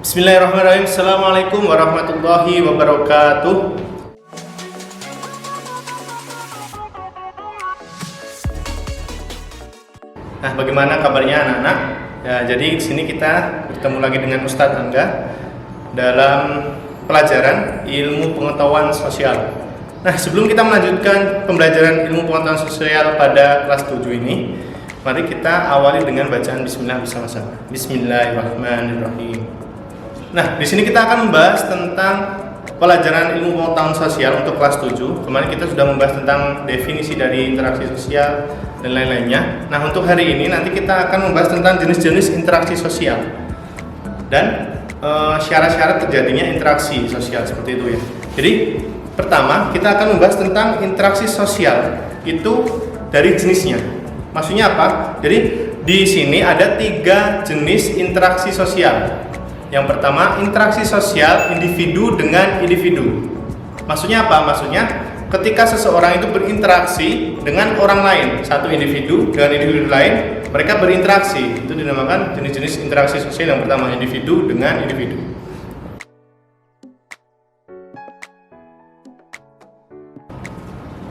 Bismillahirrahmanirrahim. Assalamualaikum warahmatullahi wabarakatuh. Nah, bagaimana kabarnya anak-anak? Ya, jadi di sini kita bertemu lagi dengan Ustadz Angga dalam pelajaran ilmu pengetahuan sosial. Nah, sebelum kita melanjutkan pembelajaran ilmu pengetahuan sosial pada kelas 7 ini, mari kita awali dengan bacaan bismillah bersama-sama. Bismillahirrahmanirrahim. Nah, di sini kita akan membahas tentang pelajaran ilmu pengetahuan sosial untuk kelas 7. Kemarin kita sudah membahas tentang definisi dari interaksi sosial dan lain-lainnya. Nah, untuk hari ini nanti kita akan membahas tentang jenis-jenis interaksi sosial dan syarat-syarat terjadinya interaksi sosial seperti itu ya. Jadi, pertama kita akan membahas tentang interaksi sosial itu dari jenisnya. Maksudnya apa? Jadi, di sini ada 3 jenis interaksi sosial. Yang pertama, interaksi sosial individu dengan individu. Maksudnya apa? Maksudnya ketika seseorang itu berinteraksi dengan orang lain, satu individu dengan individu lain, mereka berinteraksi. Itu dinamakan jenis-jenis interaksi sosial yang pertama, individu dengan individu.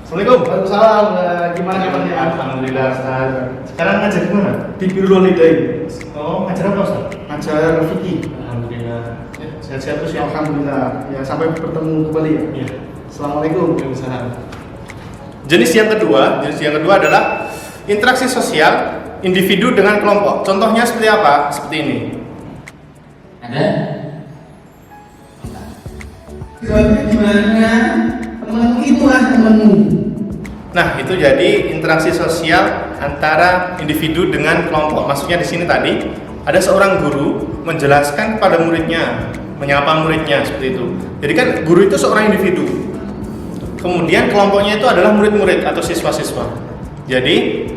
Assalamualaikum. Waalaikumsalam. Gimana kabarnya? Alhamdulillah, Ustaz. Sekarang ngajar di mana? Di Birrul Hidayah. Oh, ngajar apa, Ustaz? Ngajar fikih. Alhamdulillah. Sehat-sehat terus ya. Alhamdulillah. Ya, sampai bertemu kembali ya. Iya. Assalamualaikum. Waalaikumsalam. Jenis yang kedua adalah interaksi sosial individu dengan kelompok. Contohnya seperti apa? Seperti ini. Ada? Gimana? Temanmu itulah temanmu. Nah, itu jadi interaksi sosial antara individu dengan kelompok. Maksudnya di sini tadi ada seorang guru menjelaskan kepada muridnya, menyapa muridnya seperti itu. Jadi kan guru itu seorang individu. Kemudian kelompoknya itu adalah murid-murid atau siswa-siswa. Jadi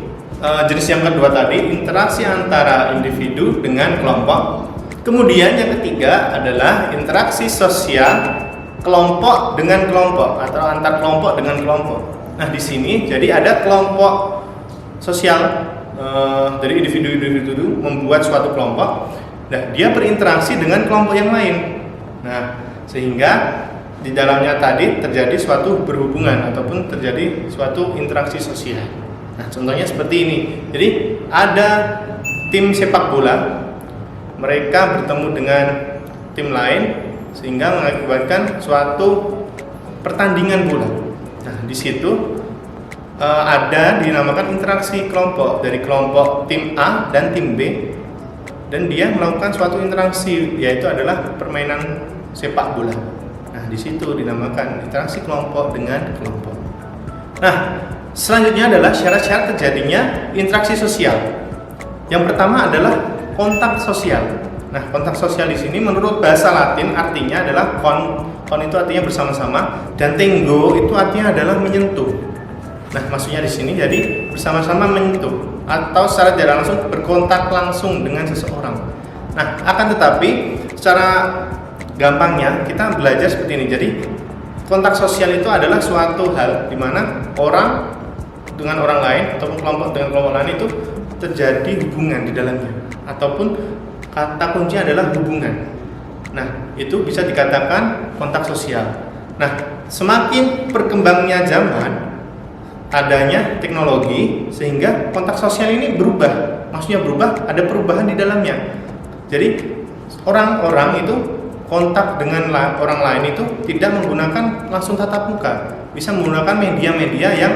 jenis yang kedua tadi interaksi antara individu dengan kelompok. Kemudian yang ketiga adalah interaksi sosial kelompok dengan kelompok atau antar kelompok dengan kelompok. Nah, di sini jadi ada kelompok sosial dari individu-individu membuat suatu kelompok. Nah, dia berinteraksi dengan kelompok yang lain. Nah, sehingga di dalamnya tadi terjadi suatu berhubungan ataupun terjadi suatu interaksi sosial. Nah, contohnya seperti ini. Jadi ada tim sepak bola, mereka bertemu dengan tim lain sehingga mengakibatkan suatu pertandingan bola. Nah, di situ ada dinamakan interaksi kelompok dari kelompok tim A dan tim B, dan dia melakukan suatu interaksi, yaitu adalah permainan sepak bola. Nah, di situ dinamakan interaksi kelompok dengan kelompok. Nah, selanjutnya adalah syarat-syarat terjadinya interaksi sosial. Yang pertama adalah kontak sosial. Nah, kontak sosial di sini menurut bahasa Latin artinya adalah kon itu artinya bersama-sama, dan tengo itu artinya adalah menyentuh. Nah, maksudnya di sini jadi bersama-sama menyentuh atau secara tidak langsung berkontak langsung dengan seseorang. Nah, akan tetapi secara gampangnya kita belajar seperti ini. Jadi kontak sosial itu adalah suatu hal di mana orang dengan orang lain ataupun kelompok dengan kelompok lain itu terjadi hubungan di dalamnya, ataupun kata kunci adalah hubungan. Nah, itu bisa dikatakan kontak sosial. Nah, semakin berkembangnya zaman, adanya teknologi, sehingga kontak sosial ini berubah. Maksudnya berubah, ada perubahan di dalamnya. Jadi, orang-orang itu kontak dengan orang lain itu tidak menggunakan langsung tatap muka. Bisa menggunakan media-media yang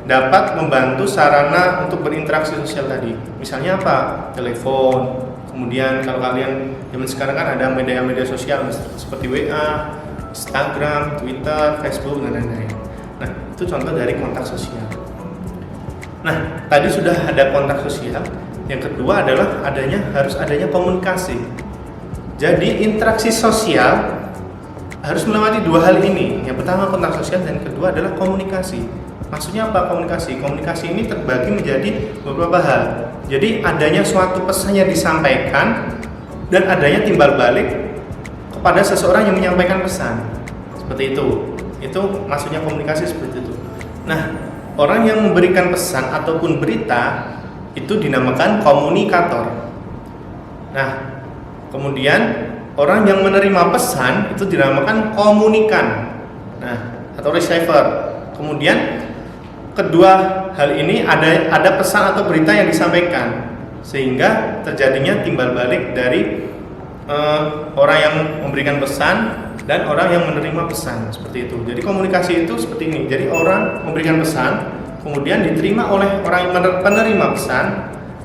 dapat membantu sarana untuk berinteraksi sosial tadi. Misalnya apa? Telepon. Kemudian kalau kalian zaman sekarang kan ada media-media sosial seperti WA, Instagram, Twitter, Facebook, dan lain-lain. Nah, itu contoh dari kontak sosial. Nah, tadi sudah ada kontak sosial. Yang kedua adalah harus adanya komunikasi. Jadi interaksi sosial harus melewati 2 hal ini. Yang pertama kontak sosial, dan kedua adalah komunikasi. Maksudnya apa komunikasi? Komunikasi ini terbagi menjadi beberapa hal. Jadi adanya suatu pesan yang disampaikan dan adanya timbal balik kepada seseorang yang menyampaikan pesan. Seperti itu. Itu maksudnya komunikasi seperti itu. Nah, orang yang memberikan pesan ataupun berita itu dinamakan komunikator. Nah, kemudian orang yang menerima pesan itu dinamakan komunikan. Nah, atau receiver. Kemudian kedua hal ini ada pesan atau berita yang disampaikan, sehingga terjadinya timbal balik dari orang yang memberikan pesan dan orang yang menerima pesan, seperti itu. Jadi komunikasi itu seperti ini. Jadi orang memberikan pesan, kemudian diterima oleh orang yang penerima pesan.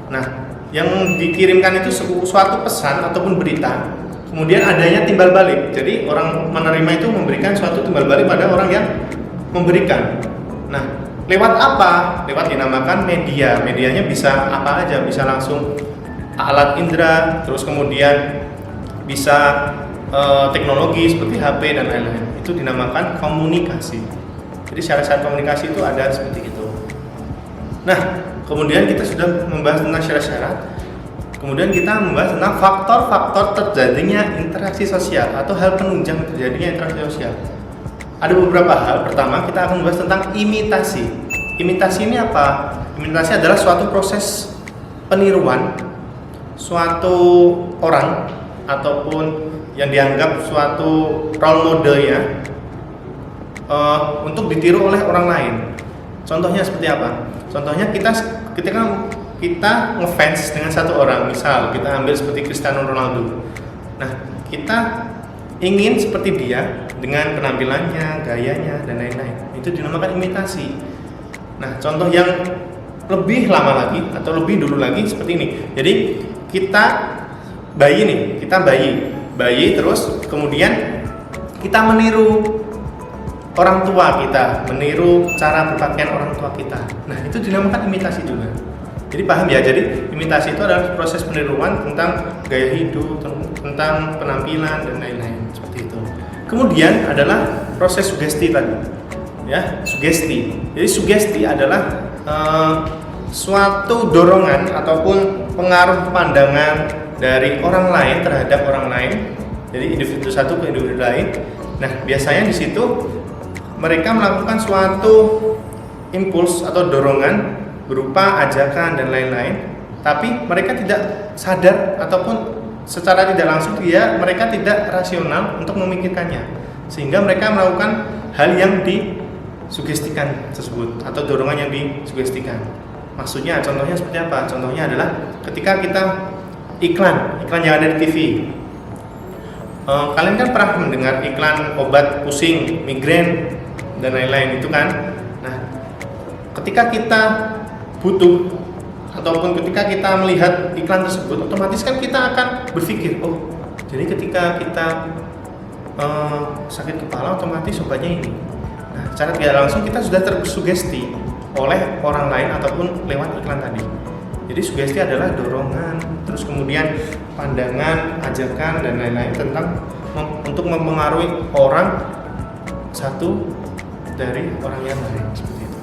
Nah, yang dikirimkan itu suatu pesan ataupun berita, kemudian adanya timbal balik. Jadi orang menerima itu memberikan suatu timbal balik pada orang yang memberikan. Nah, lewat apa? Lewat dinamakan media. Medianya bisa apa aja, bisa langsung alat indera, terus kemudian bisa teknologi seperti HP dan lain-lain. Itu dinamakan komunikasi. Jadi syarat-syarat komunikasi itu ada seperti itu. Nah, kemudian kita sudah membahas tentang syarat-syarat. Kemudian kita membahas tentang faktor-faktor terjadinya interaksi sosial atau hal penunjang terjadinya interaksi sosial. Ada beberapa hal. Pertama, kita akan membahas tentang imitasi. Imitasi ini apa? Imitasi adalah suatu proses peniruan suatu orang ataupun yang dianggap suatu role modelnya untuk ditiru oleh orang lain. Contohnya seperti apa? Contohnya ketika kita ngefans dengan satu orang, misal kita ambil seperti Cristiano Ronaldo. Nah, kita ingin seperti dia dengan penampilannya, gayanya, dan lain-lain. Itu dinamakan imitasi. Nah, contoh yang lebih lama lagi atau lebih dulu lagi seperti ini. Jadi kita bayi terus kemudian kita meniru orang tua kita, meniru cara berpakaian orang tua kita. Nah, itu dinamakan imitasi juga. Jadi paham ya, jadi imitasi itu adalah proses peniruan tentang gaya hidup, tentang penampilan dan lain-lain, seperti itu. Kemudian adalah proses sugesti tadi. Ya, sugesti. Jadi sugesti adalah suatu dorongan ataupun pengaruh pandangan dari orang lain terhadap orang lain. Jadi individu satu ke individu lain. Nah, biasanya di situ mereka melakukan suatu impuls atau dorongan berupa ajakan dan lain-lain, tapi mereka tidak sadar ataupun secara tidak langsung mereka tidak rasional untuk memikirkannya, sehingga mereka melakukan hal yang disugestikan tersebut atau dorongan yang disugestikan. Maksudnya, contohnya seperti apa? Contohnya adalah ketika kita iklan yang ada di TV. Kalian kan pernah mendengar iklan obat pusing, migrain dan lain-lain itu kan. Nah, ketika kita butuh ataupun ketika kita melihat iklan tersebut, otomatis kan kita akan berpikir, oh, jadi ketika kita sakit kepala otomatis obatnya ini. Nah, secara tidak langsung kita sudah tersugesti oleh orang lain ataupun lewat iklan tadi. Jadi sugesti adalah dorongan, terus kemudian pandangan, ajakan dan lain-lain tentang untuk mempengaruhi orang satu dari orang yang lain, seperti itu.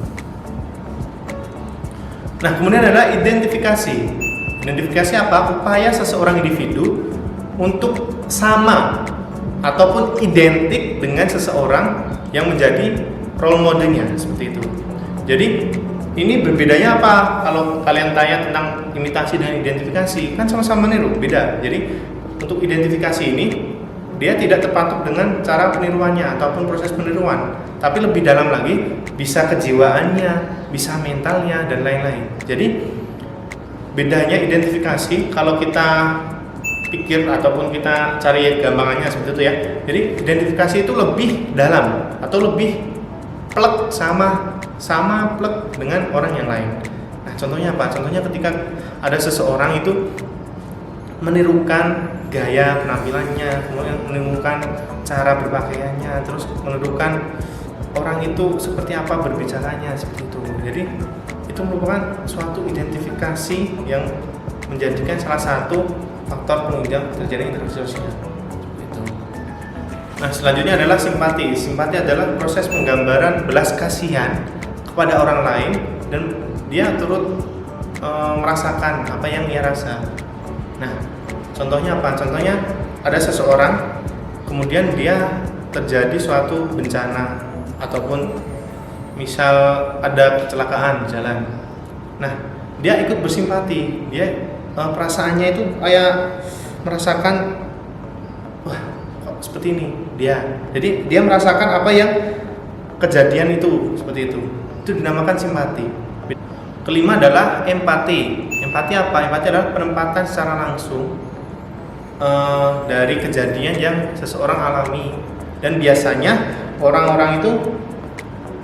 Nah, kemudian adalah identifikasi. Identifikasi apa? Upaya seseorang individu untuk sama ataupun identik dengan seseorang yang menjadi role modelnya, seperti itu. Jadi ini berbedanya apa? Kalau kalian tanya tentang imitasi dan identifikasi, kan sama-sama meniru, beda. Jadi untuk identifikasi ini dia tidak terpatok dengan cara peniruannya ataupun proses peniruan, tapi lebih dalam lagi, bisa kejiwaannya, bisa mentalnya dan lain-lain. Jadi bedanya identifikasi, kalau kita pikir ataupun kita cari gampangannya seperti itu ya. Jadi identifikasi itu lebih dalam atau lebih plek sama plek dengan orang yang lain. Nah, contohnya apa? Contohnya ketika ada seseorang itu menirukan gaya penampilannya, kemudian menirukan cara berpakaiannya, terus menirukan orang itu seperti apa berbicaranya, seperti itu. Jadi itu merupakan suatu identifikasi yang menjadikan salah satu faktor penunjang terjadinya interaksi sosial. Nah, selanjutnya adalah simpati. Simpati adalah proses penggambaran belas kasihan kepada orang lain dan dia turut merasakan apa yang ia rasa. Nah, contohnya apa? Contohnya ada seseorang, kemudian dia terjadi suatu bencana ataupun misal ada kecelakaan di jalan. Nah, dia ikut bersimpati. Dia perasaannya itu kayak merasakan wah kok seperti ini dia. Jadi dia merasakan apa yang kejadian itu, seperti itu. Itu dinamakan simpati. Kelima adalah empati. Empati apa? Empati adalah penempatan secara langsung dari kejadian yang seseorang alami. Dan biasanya orang-orang itu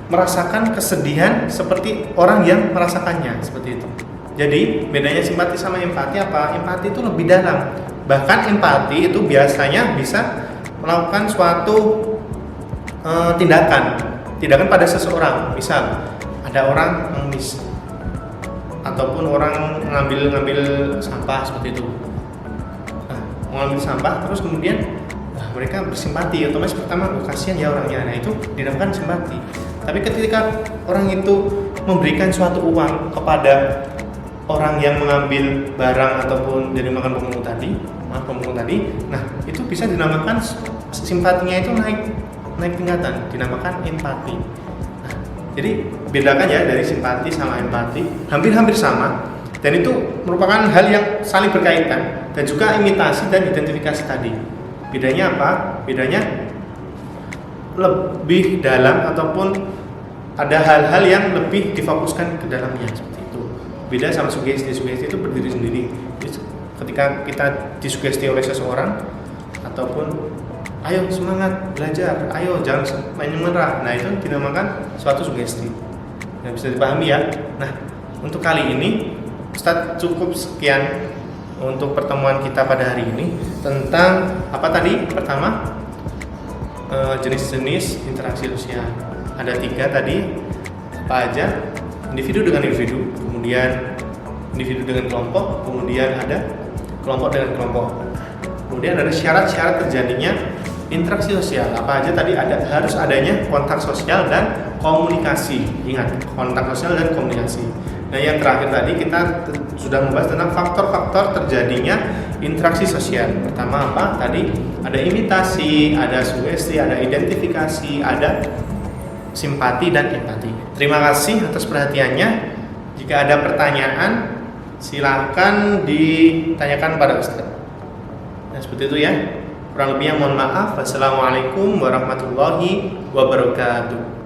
merasakan kesedihan seperti orang yang merasakannya, seperti itu. Jadi bedanya simpati sama empati apa? Empati itu lebih dalam. Bahkan empati itu biasanya bisa melakukan suatu tindakan pada seseorang. Misal ada orang mengemis ataupun orang ngambil sampah seperti itu. Nah, mengambil sampah terus kemudian mereka bersimpati, otomatis pertama kasihan ya orangnya. Nah, itu dinamakan simpati. Tapi ketika orang itu memberikan suatu uang kepada orang yang mengambil barang ataupun dari makan pemungut tadi, nah itu bisa dinamakan simpatinya itu naik tingkatan, dinamakan empati. Nah, jadi bedakan ya dari simpati sama empati, hampir sama, dan itu merupakan hal yang saling berkaitan, dan juga imitasi dan identifikasi tadi. Bedanya apa? Bedanya lebih dalam ataupun ada hal-hal yang lebih difokuskan ke dalamnya, seperti itu. Beda sama sugesti. Sugesti itu berdiri sendiri. Ketika kita disugesti oleh seseorang ataupun ayo semangat belajar, ayo jangan main menyerah. Nah, itu dinamakan suatu sugesti. Nah, bisa dipahami ya. Nah, untuk kali ini Ustadz cukup sekian untuk pertemuan kita pada hari ini tentang apa tadi? Pertama, jenis-jenis interaksi sosial. Ada 3 tadi, apa aja? Individu dengan individu, kemudian individu dengan kelompok, kemudian ada kelompok dengan kelompok. Kemudian ada syarat-syarat terjadinya interaksi sosial. Apa aja tadi? Harus adanya kontak sosial dan komunikasi. Ingat, kontak sosial dan komunikasi. Nah, yang terakhir tadi kita sudah membahas tentang faktor-faktor terjadinya interaksi sosial. Pertama apa? Tadi ada imitasi, ada sugesti, ada identifikasi, ada simpati dan empati. Terima kasih atas perhatiannya. Jika ada pertanyaan, silakan ditanyakan pada Ustadz. Nah, seperti itu ya. Kurang lebihnya mohon maaf. Wassalamualaikum warahmatullahi wabarakatuh.